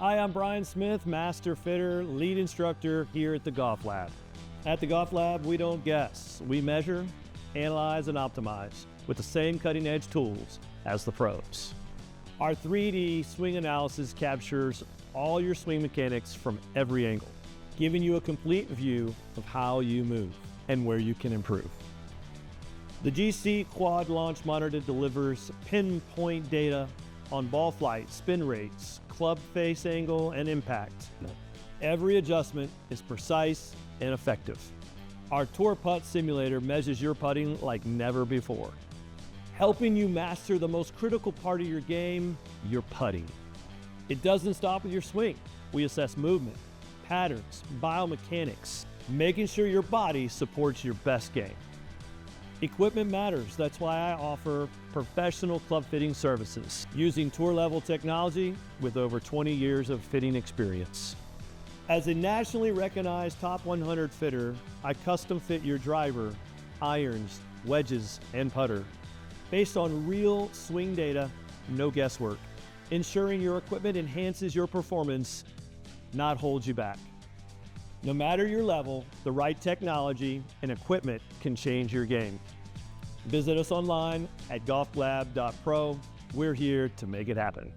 Hi, I'm Brian Smith, Master Fitter, Lead Instructor here at the Golf Lab. At the Golf Lab, we don't guess. We measure, analyze, and optimize with the same cutting-edge tools as the pros. Our 3D swing analysis captures all your swing mechanics from every angle, giving you a complete view of how you move and where you can improve. The GC Quad Launch Monitor delivers pinpoint data on ball flight, spin rates, club face angle, and impact. Every adjustment is precise and effective. Our TourPutt simulator measures your putting like never before, helping you master the most critical part of your game, your putting. It doesn't stop with your swing. We assess movement, patterns, biomechanics, making sure your body supports your best game. Equipment matters. That's why I offer professional club fitting services using tour-level technology with over 20 years of fitting experience. As a nationally recognized top 100 fitter, I custom fit your driver, irons, wedges, and putter based on real swing data, no guesswork, ensuring your equipment enhances your performance, not holds you back. No matter your level, the right technology and equipment can change your game. Visit us online at golflab.pro. We're here to make it happen.